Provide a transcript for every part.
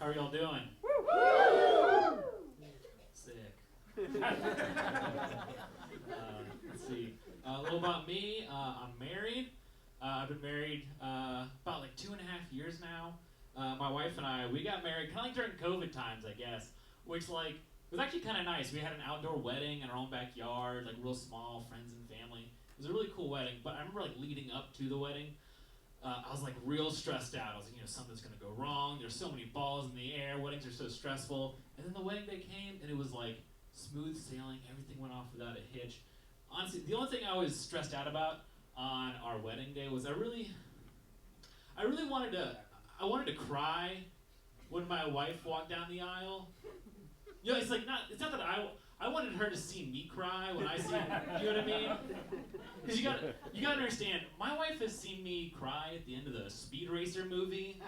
How are y'all doing? Sick. Let's see. A little about me. I'm married. I've been married about like 2.5 years now. My wife and I, we got married kind of like during COVID times, I guess, which like was actually kind of nice. We had an outdoor wedding in our own backyard, like real small, friends and family. It was a really cool wedding, but I remember like leading up to the wedding, I was like real stressed out. I was like, something's gonna go wrong. There's so many balls in the air. Weddings are so stressful. And then the wedding day came, and it was like smooth sailing. Everything went off without a hitch. Honestly, the only thing I was stressed out about on our wedding day was I really wanted to cry when my wife walked down the aisle. It's not that I wanted her to see me cry when I see, you know what I mean? Because you gotta understand, my wife has seen me cry at the end of the Speed Racer movie.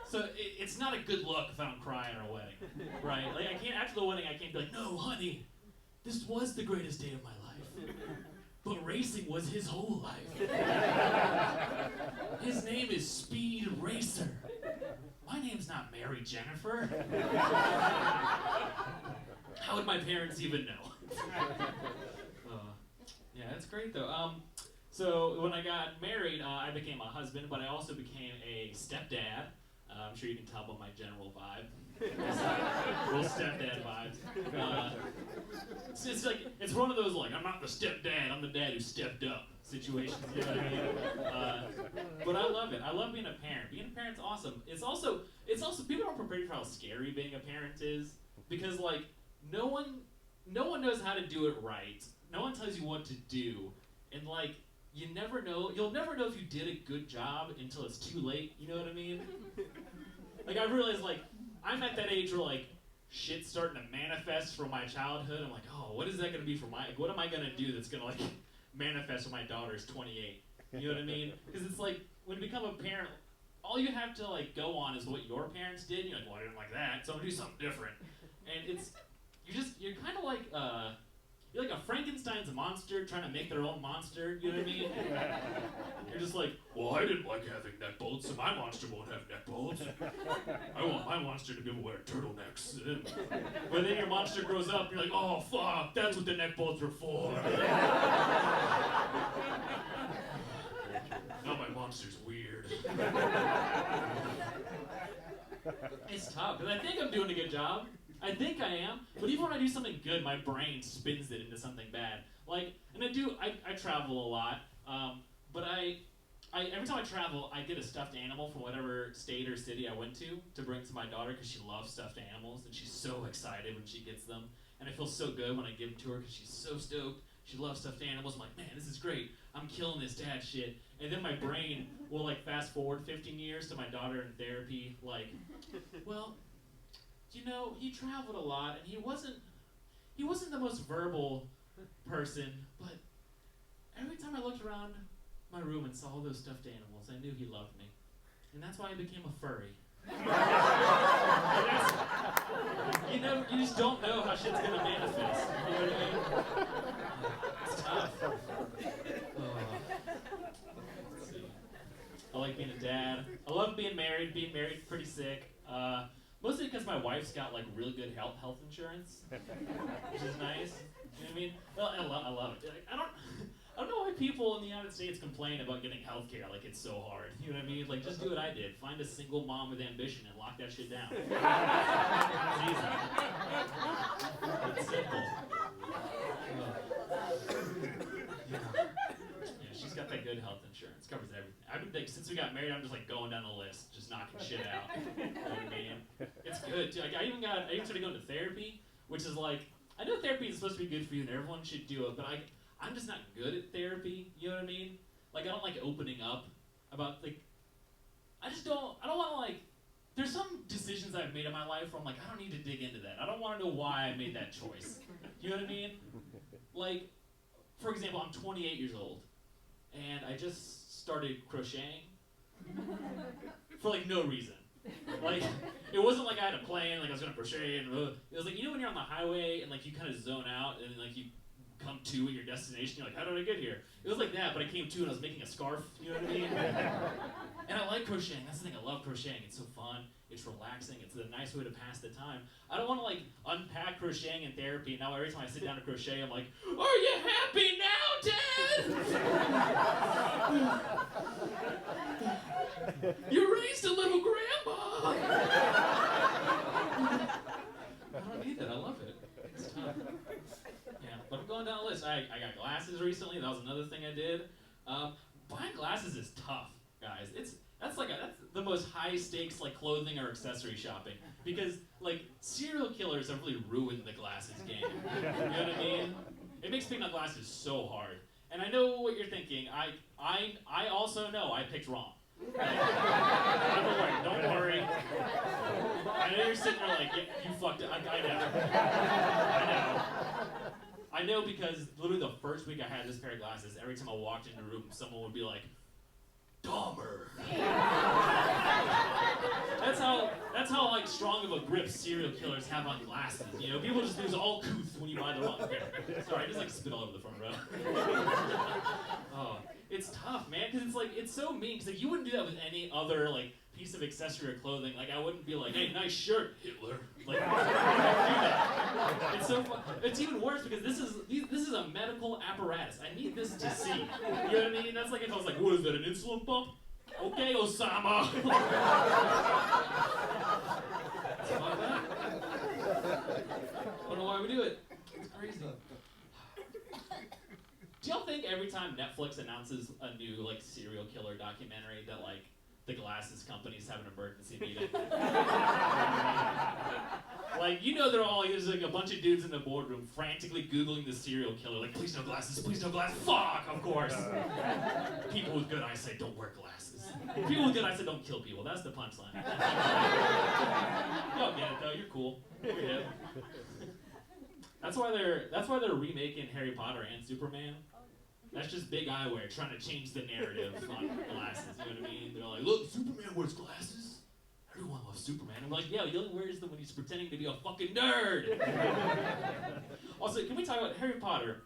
So it's not a good look if I don't cry at our wedding, right? Like I can't, after the wedding I can't be like, no honey, this was the greatest day of my life. But racing was his whole life. His name is Speed Racer. My name's not Mary Jennifer. How would my parents even know? Yeah, it's great though. So when I got married, I became a husband, but I also became a stepdad. I'm sure you can tell by my general vibe. Real stepdad vibes. It's one of those like, I'm not the stepdad, I'm the dad who stepped up situations, you know what I mean? But I love it. I love being a parent. Being a parent's awesome. It's also people don't prepare for how scary being a parent is, because like no one knows how to do it right. No one tells you what to do, and like you'll never know if you did a good job until it's too late, you know what I mean? Like I realized like I'm at that age where like shit's starting to manifest from my childhood. I'm like, oh, what is that gonna be for what am I gonna do that's gonna like manifest when my daughter's 28? You know what I mean? Because it's like when you become a parent, all you have to like go on is what your parents did. And you're like, well, I didn't like that, so I'm gonna do something different. And you're kind of like you're like a Frankenstein's monster trying to make their own monster. You know what I mean? You're just like, well, I didn't like having neck bolts, so my monster won't have neck bolts. I want my monster to be able to wear turtlenecks. But then your monster grows up, and you're like, oh fuck, that's what the neck bolts are for. Now my monster's weird. It's tough, because I think I'm doing a good job. I think I am, but even when I do something good, my brain spins it into something bad. Like, and I travel a lot, but I every time I travel, I get a stuffed animal from whatever state or city I went to bring to my daughter, because she loves stuffed animals, and she's so excited when she gets them, and I feel so good when I give them to her, because she's so stoked. She loves stuffed animals. I'm like, man, this is great. I'm killing this dad shit. And then my brain will like fast forward 15 years to my daughter in therapy, like, well, he traveled a lot, and he wasn't the most verbal person, but every time I looked around my room and saw all those stuffed animals, I knew he loved me. And that's why I became a furry. You just don't know how shit's gonna manifest. You know what I mean? It's tough. Let's see. I like being a dad. I love being married. Being married, pretty sick. Mostly because my wife's got like really good health insurance, which is nice. You know what I mean? Well, I love it. Like, I don't know why people in the United States complain about getting health care like it's so hard. You know what I mean? Like, just do what I did. Find a single mom with ambition and lock that shit down. It's easy. It's simple. Yeah, she's got that good health insurance. Covers everything. I've been like, since we got married, I'm just like going down the list, just knocking shit out. You know what I mean? It's good too. Like, I even started going to therapy, which is like, I know therapy is supposed to be good for you and everyone should do it, but I'm just not good at therapy, you know what I mean? Like, I don't like opening up about, like, I don't want to, like, there's some decisions I've made in my life where I'm like, I don't need to dig into that. I don't want to know why I made that choice. You know what I mean? Like, for example, I'm 28 years old, and I just started crocheting for, like, no reason. Like, it wasn't like I had a plan, like I was going to crochet, and it was like, when you're on the highway, and, like, you kind of zone out, and, like, you come to at your destination. You're like, how did I get here? It was like that, but I came to and I was making a scarf. You know what I mean? And I like crocheting. That's the thing. I love crocheting. It's so fun. It's relaxing. It's a nice way to pass the time. I don't want to like unpack crocheting in therapy. Now every time I sit down to crochet, I'm like, are you happy now, Dad? You raised a little grandma. I don't need that. I love it. It's tough. Yeah, but I'm going down the list. I got glasses recently. That was another thing I did. Buying glasses is tough, guys. That's the most high stakes like clothing or accessory shopping, because like serial killers have really ruined the glasses game. You know what I mean? It makes picking up glasses so hard. And I know what you're thinking. I also know I picked wrong. Don't worry. I know you're sitting there like, yeah, you fucked it. I know because literally the first week I had this pair of glasses, every time I walked into a room, someone would be like, Dahmer. That's how like strong of a grip serial killers have on glasses. You know, people just lose all couth when you buy the wrong pair. Sorry, I just like spit all over the front row. Oh, it's tough, man, because it's so mean. Because like you wouldn't do that with any other like piece of accessory or clothing. Like I wouldn't be like, hey, nice shirt, Hitler. Like I wouldn't do that. It's so fun. It's even worse because this is a medical apparatus. I need this to see. You know what I mean? That's like if I was like, what is that, an insulin pump? Okay, Osama. It's like that. I don't know why we do it. It's crazy. Do y'all think every time Netflix announces a new like serial killer documentary that like the glasses companies have an emergency meeting? Like, you know, there's like a bunch of dudes in the boardroom frantically Googling the serial killer, like, please no glasses, fuck, of course. People with good eyesight don't wear glasses. People with good eyesight don't kill people, that's the punchline. You don't get it though, you're cool. You're hip. That's why they're remaking Harry Potter and Superman. That's just big eyewear trying to change the narrative on glasses, you know what I mean? They're like, look, Superman wears glasses. Everyone loves Superman. I'm like, yeah, he only wears them when he's pretending to be a fucking nerd. Also, can we talk about Harry Potter?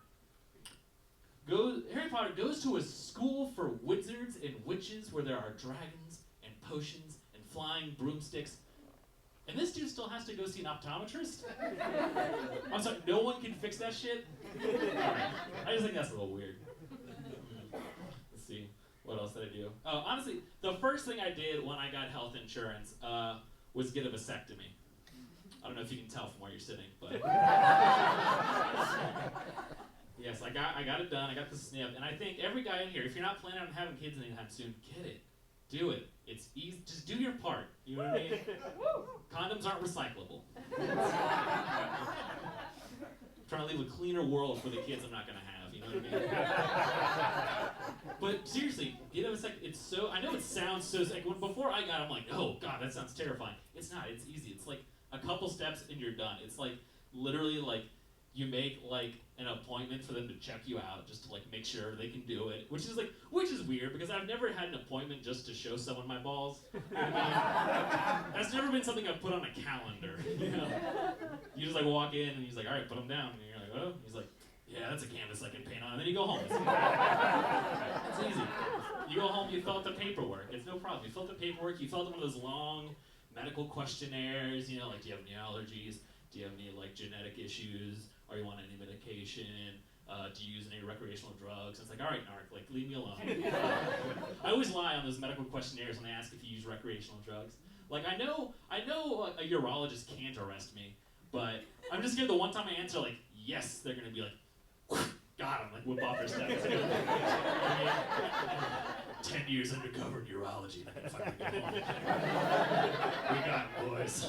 Harry Potter goes to a school for wizards and witches where there are dragons and potions and flying broomsticks. And this dude still has to go see an optometrist? I'm sorry, no one can fix that shit? I just think that's a little weird. Let's see. What else did I do? Oh, honestly, the first thing I did when I got health insurance was get a vasectomy. I don't know if you can tell from where you're sitting, but yes, I got it done. I got the snip, and I think every guy in here, if you're not planning on having kids anytime soon, get it, do it. It's easy. Just do your part. You know what I mean? Condoms aren't recyclable. Trying to leave a cleaner world for the kids I'm not gonna have. You know what I mean? But seriously, get a vasectomy. It's so. I know it sounds so. Like before I got, I'm like, oh god, that sounds terrifying. It's not. It's easy. It's like a couple steps and you're done. It's like literally like you make like an appointment for them to check you out just to like make sure they can do it, which is weird because I've never had an appointment just to show someone my balls. You know what I mean? That's never been something I've put on a calendar. You know, you just like walk in and he's like, all right, put them down, and you're like, oh, he's like, yeah, that's a canvas I can paint on, and then you go home. It's easy. You go home, you fill out the paperwork. It's no problem. You fill out the paperwork. You fill out one of those long medical questionnaires. You know, like, do you have any allergies? Do you have any like genetic issues? Are you on any medication? Do you use any recreational drugs? And it's like, all right, narc, like leave me alone. I always lie on those medical questionnaires when they ask if you use recreational drugs. Like I know a urologist can't arrest me, but I'm just scared the one time I answer like yes, they're gonna be like, got him, like whip off their steps. 10 years undercover in urology, and I can finally go home. We got it, boys.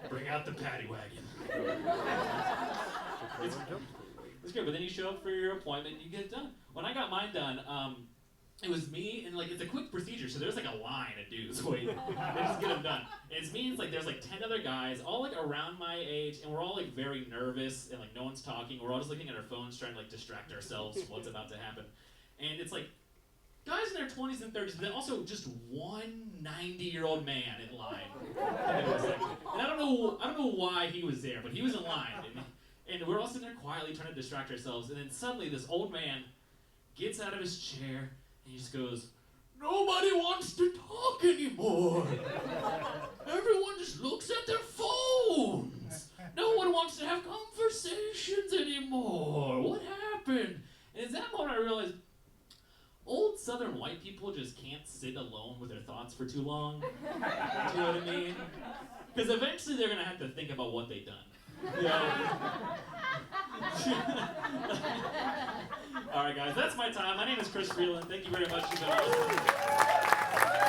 Bring out the paddy wagon. It's good, but then you show up for your appointment and you get it done. When I got mine done, it was me, and like it's a quick procedure, so there's like a line of dudes waiting. They just get them done. And it's me, it's like there's like 10 other guys, all like around my age, and we're all like very nervous, and like no one's talking. We're all just looking at our phones trying to like distract ourselves from what's about to happen. And it's like guys in their 20s and 30s, but then also just one 90-year-old man in line. And, it was like, and I don't know why he was there, but he was in line. And we're all sitting there quietly trying to distract ourselves, and then suddenly this old man gets out of his chair, and he just goes, "Nobody wants to talk anymore. Everyone just looks at their phones. No one wants to have conversations anymore. What happened?" And at that moment I realized, old Southern white people just can't sit alone with their thoughts for too long. Do you know what I mean? Because eventually they're going to have to think about what they've done. You know? All right, guys, that's my time. My name is Chris Freeland. Thank you very much. You've been awesome.